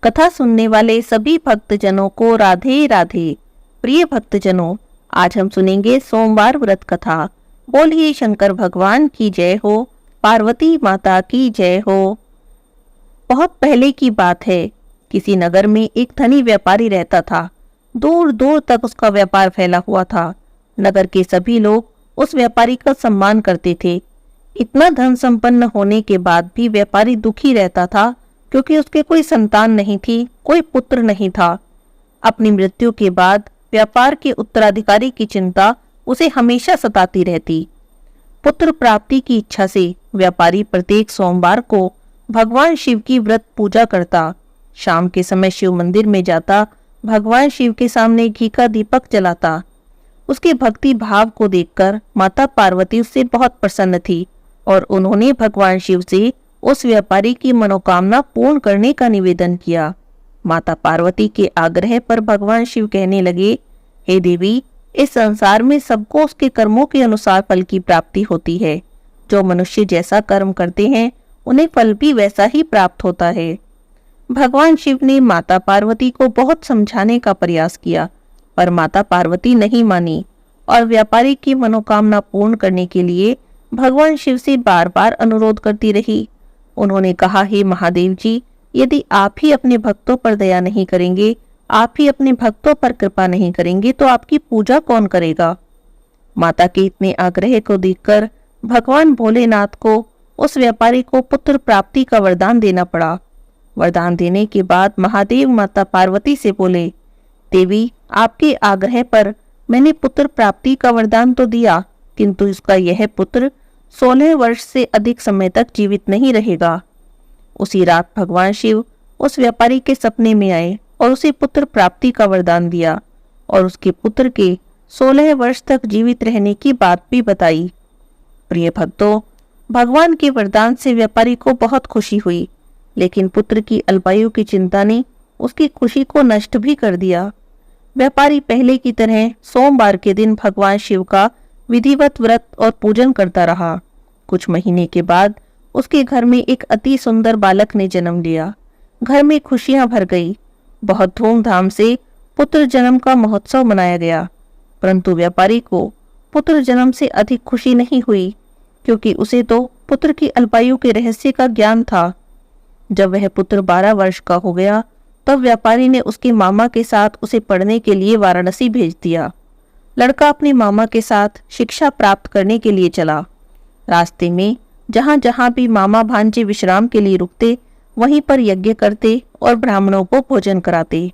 कथा सुनने वाले सभी भक्तजनों को राधे राधे। प्रिय भक्तजनों, आज हम सुनेंगे सोमवार व्रत कथा। बोलिए शंकर भगवान की जय हो, पार्वती माता की जय हो। बहुत पहले की बात है। किसी नगर में एक धनी व्यापारी रहता था। दूर दूर तक उसका व्यापार फैला हुआ था। नगर के सभी लोग उस व्यापारी का सम्मान करते थे। इतना धन संपन्न होने के बाद भी व्यापारी दुखी रहता था, क्योंकि उसके कोई संतान नहीं थी, कोई पुत्र नहीं था। अपनी मृत्यु के बाद व्यापार के उत्तराधिकारी की चिंता उसे हमेशा सताती रहती। पुत्र प्राप्ति की इच्छा से व्यापारी प्रत्येक सोमवार को भगवान शिव की व्रत पूजा करता। शाम के समय शिव मंदिर में जाता, भगवान शिव के सामने घी का दीपक जलाता। उसके भक्ति भाव को देखकर माता पार्वती उससे बहुत प्रसन्न थी और उन्होंने भगवान शिव से उस व्यापारी की मनोकामना पूर्ण करने का निवेदन किया। माता पार्वती के आग्रह पर भगवान शिव कहने लगे, हे देवी, इस संसार में सबको उसके कर्मों के अनुसार फल की प्राप्ति होती है। जो मनुष्य जैसा कर्म करते हैं उन्हें फल भी वैसा ही प्राप्त होता है। भगवान शिव ने माता पार्वती को बहुत समझाने का प्रयास किया, पर माता पार्वती नहीं मानी और व्यापारी की मनोकामना पूर्ण करने के लिए भगवान शिव से बार बार अनुरोध करती रही। उन्होंने कहा, हे महादेव जी, यदि आप ही अपने भक्तों पर दया नहीं करेंगे, आप ही अपने भक्तों पर कृपा नहीं करेंगे, तो आपकी पूजा कौन करेगा। माता के इतने आग्रह को देखकर भगवान भोलेनाथ को उस व्यापारी को पुत्र प्राप्ति का वरदान देना पड़ा। वरदान देने के बाद महादेव माता पार्वती से बोले, देवी, आपके आग्रह पर मैंने पुत्र प्राप्ति का वरदान तो दिया, किंतु इसका यह पुत्र 16 वर्ष से अधिक समय तक जीवित नहीं रहेगा। उसी रात भगवान शिव उस व्यापारी के सपने में आए और उसे पुत्र प्राप्ति का वरदान दिया और उसके पुत्र के 16 वर्ष तक जीवित रहने की बात भी बताई। प्रिय भक्तों, भगवान के वरदान से व्यापारी को बहुत खुशी हुई, लेकिन पुत्र की अल्पायु की चिंता ने उसकी खुशी को नष्ट भी कर दिया। व्यापारी पहले की तरह सोमवार के दिन भगवान शिव का विधिवत व्रत और पूजन करता रहा। कुछ महीने के बाद उसके घर में एक अति सुंदर बालक ने जन्म लिया। घर में खुशियां भर गई। बहुत धूमधाम से पुत्र जन्म का महोत्सव मनाया गया, परंतु व्यापारी को पुत्र जन्म से अधिक खुशी नहीं हुई, क्योंकि उसे तो पुत्र की अल्पायु के रहस्य का ज्ञान था। जब वह पुत्र 12 वर्ष का हो गया, तब व्यापारी ने उसके मामा के साथ उसे पढ़ने के लिए वाराणसी भेज दिया। लड़का अपने मामा के साथ शिक्षा प्राप्त करने के लिए चला। रास्ते में जहां जहां भी मामा भांजे विश्राम के लिए रुकते, वहीं पर यज्ञ करते और ब्राह्मणों को भोजन कराते।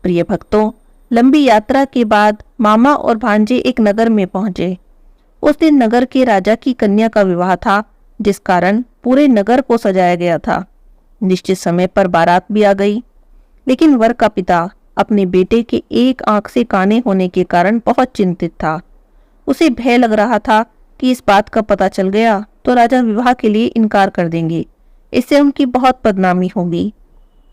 प्रिय भक्तों, लंबी यात्रा के बाद मामा और भांजे एक नगर में पहुंचे। उस दिन नगर के राजा की कन्या का विवाह था, जिस कारण पूरे नगर को सजाया गया था। निश्चित समय पर बारात भी आ गई, लेकिन वर का पिता अपने बेटे के एक आंख से काने होने के कारण बहुत चिंतित था। उसे भय लग रहा था कि इस बात का पता चल गया तो राजा विवाह के लिए इनकार कर देंगे, इससे उनकी बहुत बदनामी होगी।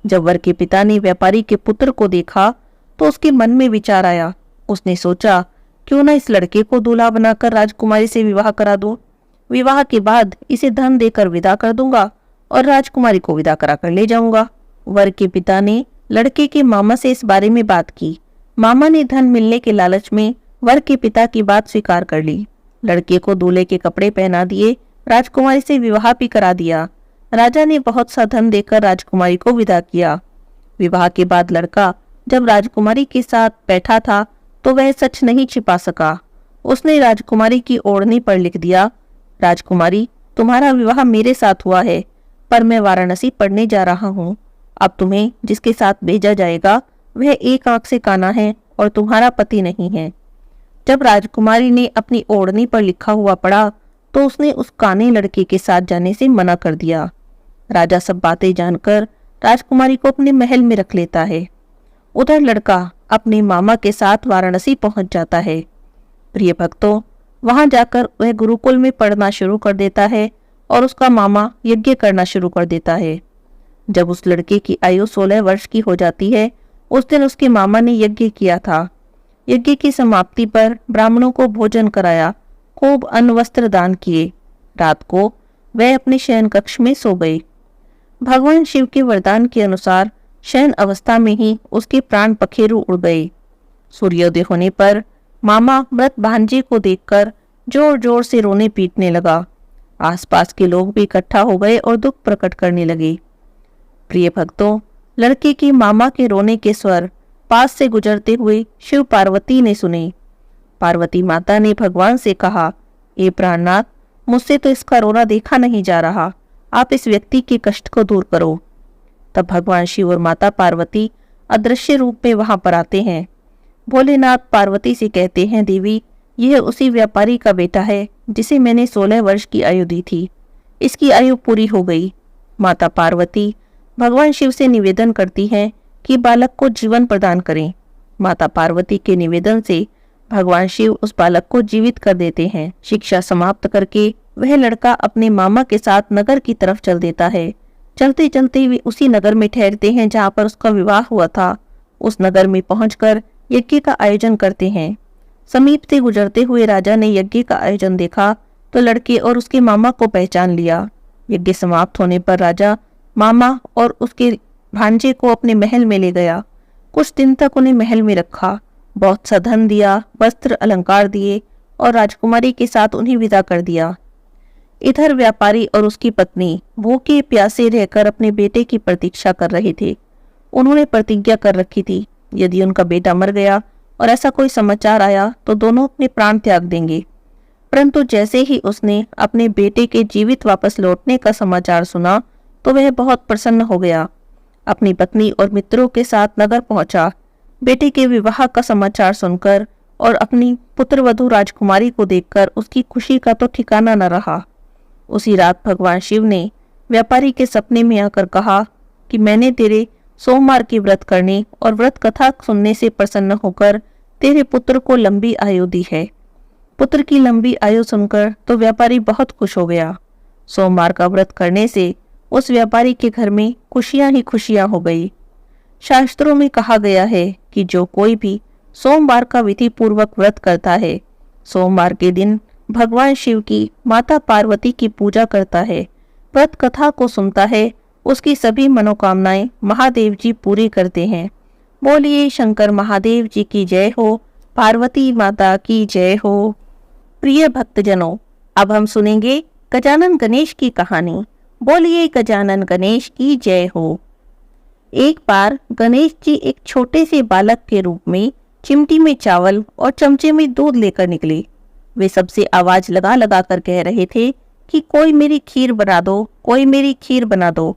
जब वर के पिता ने व्यापारी के पुत्र को देखा तो उसके मन में विचार आया। उसने सोचा, क्यों न इस लड़के को दूल्हा बनाकर राजकुमारी से विवाह करा दूं। विवाह के बाद इसे धन देकर विदा कर दूंगा और राजकुमारी को विदा करा कर ले जाऊंगा। वर के पिता ने लड़के के मामा से इस बारे में बात की। मामा ने धन मिलने के लालच में वर के पिता की बात स्वीकार कर ली। लड़के को दूल्हे के कपड़े पहना दिए, राजकुमारी से विवाह भी करा दिया। राजा ने बहुत सा धन देकर राजकुमारी को विदा किया। विवाह के बाद लड़का जब राजकुमारी के साथ बैठा था तो वह सच नहीं छिपा सका। उसने राजकुमारी की ओढ़नी पर लिख दिया, राजकुमारी, तुम्हारा विवाह मेरे साथ हुआ है, पर मैं वाराणसी पढ़ने जा रहा हूँ। अब तुम्हें जिसके साथ भेजा जाएगा वह एक आंख से काना है और तुम्हारा पति नहीं है। जब राजकुमारी ने अपनी ओढ़नी पर लिखा हुआ पढ़ा तो उसने उस काने लड़के के साथ जाने से मना कर दिया। राजा सब बातें जानकर राजकुमारी को अपने महल में रख लेता है। उधर लड़का अपने मामा के साथ वाराणसी पहुंच जाता है। प्रिय भक्तों, वहां जाकर वह गुरुकुल में पढ़ना शुरू कर देता है और उसका मामा यज्ञ करना शुरू कर देता है। जब उस लड़के की आयु 16 वर्ष की हो जाती है, उस दिन उसके मामा ने यज्ञ किया था। यज्ञ की समाप्ति पर ब्राह्मणों को भोजन कराया, खूब अन्न वस्त्र दान किए। रात को वह अपने शयन कक्ष में सो गई। भगवान शिव के वरदान के अनुसार शयन अवस्था में ही उसके प्राण पखेरु उड़ गए। सूर्योदय होने पर मामा मृत भांजे को देखकर जोर जोर से रोने पीटने लगा। आसपास के लोग भी इकट्ठा हो गए और दुख प्रकट करने लगे। प्रिय भक्तों, लड़के की मामा के रोने के स्वर पास से गुजरते हुए शिव पार्वती ने सुने। पार्वती माता ने भगवान से कहा, ए प्राणनाथ, मुझसे तो इसका रोना देखा नहीं जा रहा, आप इस व्यक्ति के कष्ट को दूर करो। तब भगवान शिव और माता पार्वती अदृश्य रूप में वहां पर आते हैं। भोलेनाथ पार्वती से कहते हैं, देवी, यह उसी व्यापारी का बेटा है जिसे मैंने 16 वर्ष की आयु दी थी। इसकी आयु पूरी हो गई। माता पार्वती भगवान शिव से निवेदन करती हैं कि बालक को जीवन प्रदान करें। माता पार्वती के निवेदन से भगवान शिव उस बालक को जीवित कर देते हैं। शिक्षा समाप्त करके वह लड़का अपने मामा के साथ नगर की तरफ चल देता है। चलते चलते वे उसी नगर में ठहरते हैं जहाँ पर उसका विवाह हुआ था। उस नगर में पहुंचकर यज्ञ का आयोजन करते हैं। समीप से गुजरते हुए राजा ने यज्ञ का आयोजन देखा तो लड़के और उसके मामा को पहचान लिया। यज्ञ समाप्त होने पर राजा मामा और उसके भांजे को अपने महल में ले गया। कुछ दिन तक उन्हें महल में रखा, बहुत सा धन दिया, वस्त्र अलंकार दिए और राजकुमारी के साथ उन्हें विदा कर दिया। इधर व्यापारी और उसकी पत्नी भूखे प्यासे रहकर अपने बेटे की प्रतीक्षा कर रहे थे। उन्होंने प्रतिज्ञा कर रखी थी, यदि उनका बेटा मर गया और ऐसा कोई समाचार आया तो दोनों अपने प्राण त्याग देंगे। परंतु जैसे ही उसने अपने बेटे के जीवित वापस लौटने का समाचार सुना तो वह बहुत प्रसन्न हो गया। अपनी पत्नी और मित्रों के साथ नगर पहुंचा। बेटे के विवाह का समाचार सुनकर और अपनी पुत्रवधू राजकुमारी को देखकर उसकी खुशी का तो ठिकाना न रहा। उसी रात भगवान शिव ने व्यापारी के सपने में आकर कहा कि मैंने तेरे सोमवार की व्रत करने और व्रत कथा सुनने से प्रसन्न होकर तेरे पुत्र को लंबी आयु दी है। पुत्र की लंबी आयु सुनकर तो व्यापारी बहुत खुश हो गया। सोमवार का व्रत करने से उस व्यापारी के घर में खुशियां ही खुशियां हो गई। शास्त्रों में कहा गया है कि जो कोई भी सोमवार का विधि पूर्वक व्रत करता है, सोमवार के दिन भगवान शिव की माता पार्वती की पूजा करता है, व्रत कथा को सुनता है, उसकी सभी मनोकामनाएं महादेव जी पूरी करते हैं। बोलिए शंकर महादेव जी की जय हो, पार्वती माता की जय हो। प्रिय भक्तजनों, अब हम सुनेंगे गजानन गणेश की कहानी। बोलिए गजानन गणेश की जय हो। एक बार गणेश जी एक छोटे से बालक के रूप में चिमटी में चावल और चमचे में दूध लेकर निकले। वे सबसे आवाज लगा लगा कर कह रहे थे कि कोई मेरी खीर बना दो, कोई मेरी खीर बना दो।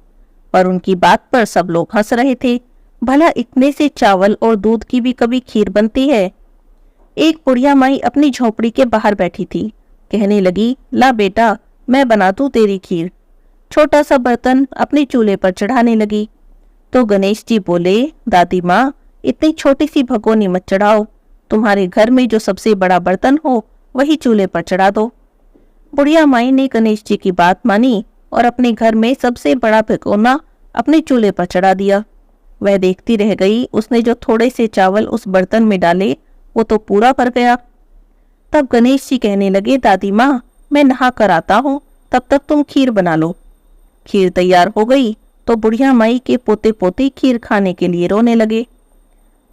पर उनकी बात पर सब लोग हंस रहे थे। भला इतने से चावल और दूध की भी कभी खीर बनती है? एक बुढ़िया माई अपनी झोपड़ी के बाहर बैठी थी। कहने लगी, ला बेटा, मैं बना दूं तेरी खीर। छोटा सा बर्तन अपने चूल्हे पर चढ़ाने लगी तो गणेश जी बोले, दादी माँ, इतनी छोटी सी भगोनी मत चढ़ाओ, तुम्हारे घर में जो सबसे बड़ा बर्तन हो वही चूल्हे पर चढ़ा दो। बुढ़िया माई ने गणेश जी की बात मानी और अपने घर में सबसे बड़ा भगोना अपने चूल्हे पर चढ़ा दिया। वह देखती रह गई, उसने जो थोड़े से चावल उस बर्तन में डाले वो तो पूरा भर गया। तब गणेश जी कहने लगे, दादी माँ, मैं नहा कर आता हूँ, तब तक तुम खीर बना लो। खीर तैयार हो गई तो बुढ़िया माई के पोते पोती खीर खाने के लिए रोने लगे।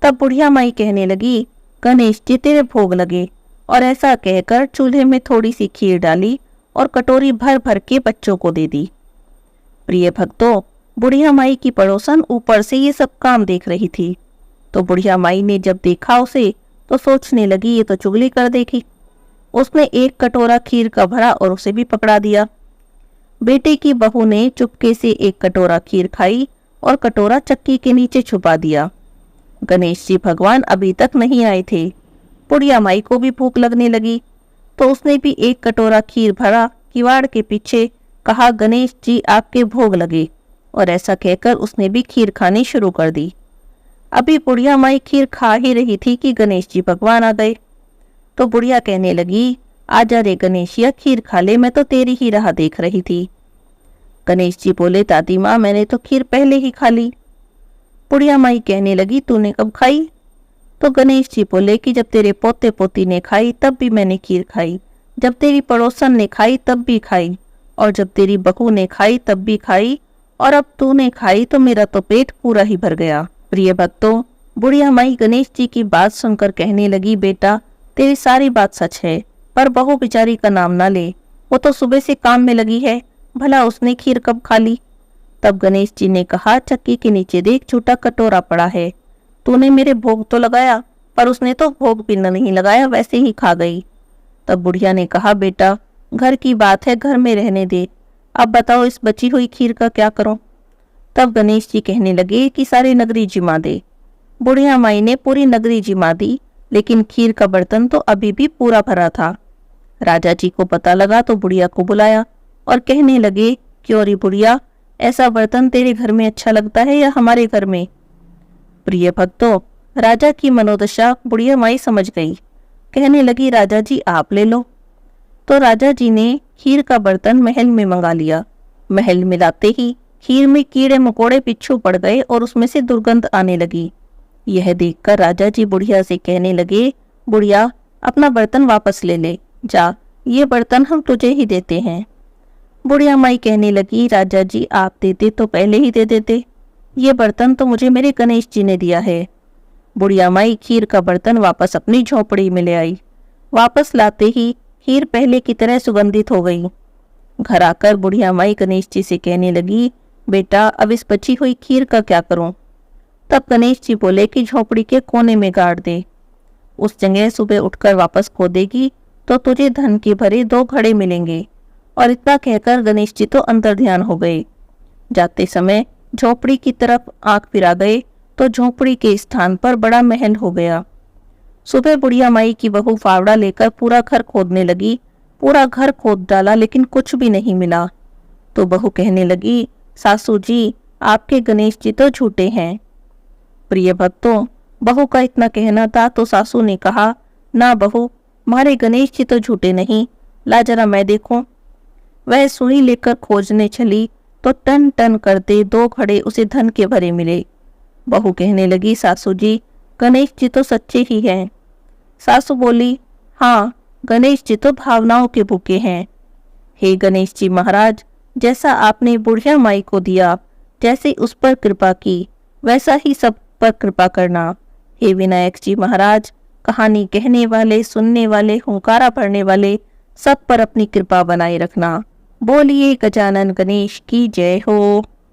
तब बुढ़िया माई कहने लगी, गणेश जी तेरे भोग लगे, और ऐसा कहकर चूल्हे में थोड़ी सी खीर डाली और कटोरी भर भर के बच्चों को दे दी। प्रिय भक्तों, बुढ़िया माई की पड़ोसन ऊपर से ये सब काम देख रही थी। तो बुढ़िया माई ने जब देखा उसे तो सोचने लगी, ये तो चुगली कर देगी। उसने एक कटोरा खीर का भरा और उसे भी पकड़ा दिया। बेटे की बहू ने चुपके से एक कटोरा खीर खाई और कटोरा चक्की के नीचे छुपा दिया। गणेश जी भगवान अभी तक नहीं आए थे। बुढ़िया माई को भी भूख लगने लगी तो उसने भी एक कटोरा खीर भरा, किवाड़ के पीछे कहा, गणेश जी आपके भोग लगे, और ऐसा कहकर उसने भी खीर खानी शुरू कर दी। अभी बुढ़िया माई खीर खा ही रही थी कि गणेश जी भगवान आ गए। तो बुढ़िया कहने लगी, आजा रे गणेशिया, खीर खा ले, मैं तो तेरी ही राह देख रही थी। गणेश जी बोले, दादी माँ, मैंने तो खीर पहले ही खा ली। बुढ़िया माई कहने लगी, तूने कब खाई? तो गणेश जी बोले कि जब तेरे पोते पोती ने खाई तब भी मैंने खीर खाई, जब तेरी पड़ोसन ने खाई तब भी खाई, और जब तेरी बहू ने खाई तब भी खाई, और अब तूने खाई तो मेरा तो पेट पूरा ही भर गया। प्रिय भक्तों, बुढ़िया माई गणेश जी की बात सुनकर कहने लगी, बेटा तेरी सारी बात सच है, पर बहू बेचारी का नाम ना ले, वो तो सुबह से काम में लगी है, भला उसने खीर कब खा ली। तब गणेश जी ने कहा, चक्की के नीचे देख छोटा कटोरा पड़ा है, तूने मेरे भोग तो लगाया, पर उसने तो भोग भी नहीं लगाया, वैसे ही खा गई। तब बुढ़िया ने कहा, बेटा घर की बात है, घर में रहने दे, अब बताओ इस बची हुई खीर का क्या करूं। तब गणेश जी कहने लगे कि सारी नगरी जिमा दे। बुढ़िया माई ने पूरी नगरी जिमा दी, लेकिन खीर का बर्तन तो अभी भी पूरा भरा था। राजा जी को पता लगा तो बुढ़िया को बुलाया और कहने लगे, क्यों री बुढ़िया, ऐसा बर्तन तेरे घर में अच्छा लगता है या हमारे घर में। प्रिय भक्तों, राजा की मनोदशा बुढ़िया माई समझ गई, कहने लगी, राजा जी आप ले लो। तो राजा जी ने खीर का बर्तन महल में मंगा लिया। महल में लाते ही खीर में कीड़े मकोड़े पिच्छू पड़ गए और उसमें से दुर्गंध आने लगी। यह देखकर राजा जी बुढ़िया से कहने लगे, बुढ़िया अपना बर्तन वापस ले ले, जा ये बर्तन हम तुझे ही देते हैं। बुढ़िया माई कहने लगी, राजा जी आप देते तो पहले ही दे देते, ये बर्तन तो मुझे मेरे गणेश जी ने दिया है। बुढ़िया माई खीर का बर्तन वापस अपनी झोपड़ी में ले आई। वापस लाते ही खीर पहले की तरह सुगंधित हो गई। घर आकर बुढ़िया माई गणेश जी से कहने लगी, बेटा अब इस बची हुई खीर का क्या करूं। तब गणेश जी बोले कि झोपड़ी के कोने में गाड़ दे, उस जगह सुबह उठकर वापस खोदेगी तो तुझे धन के भरे 2 घड़े मिलेंगे। और इतना कहकर गणेश जी तो अंतर ध्यान हो गए। जाते समय झोपड़ी की तरफ आंख फिरा गए तो झोपड़ी के स्थान पर बड़ा महल हो गया। सुबह बुढ़िया माई की बहू फावड़ा लेकर पूरा घर खोदने लगी। पूरा घर खोद डाला लेकिन कुछ भी नहीं मिला। तो बहू कहने लगी, सासू जी आपके गणेश जी तो झूठे हैं। प्रिय भक्तों, बहू का इतना कहना था तो सासू ने कहा, ना बहू हमारे गणेश जी तो झूठे नहीं, ला जरा मैं देखूं। वह सुई लेकर खोजने चली तो टन टन करते 2 घड़े उसे धन के भरे मिले। बहू कहने लगी, सासू जी गणेश जी तो सच्चे ही हैं। सासू बोली, हाँ गणेश जी तो भावनाओं के भूखे हैं। हे गणेश जी महाराज, जैसा आपने बुढ़िया माई को दिया, जैसे उस पर कृपा की, वैसा ही सब पर कृपा करना। हे विनायक जी महाराज, कहानी कहने वाले, सुनने वाले, हुंकारा भरने वाले सब पर अपनी कृपा बनाए रखना। बोलिए गजानन गणेश की जय हो।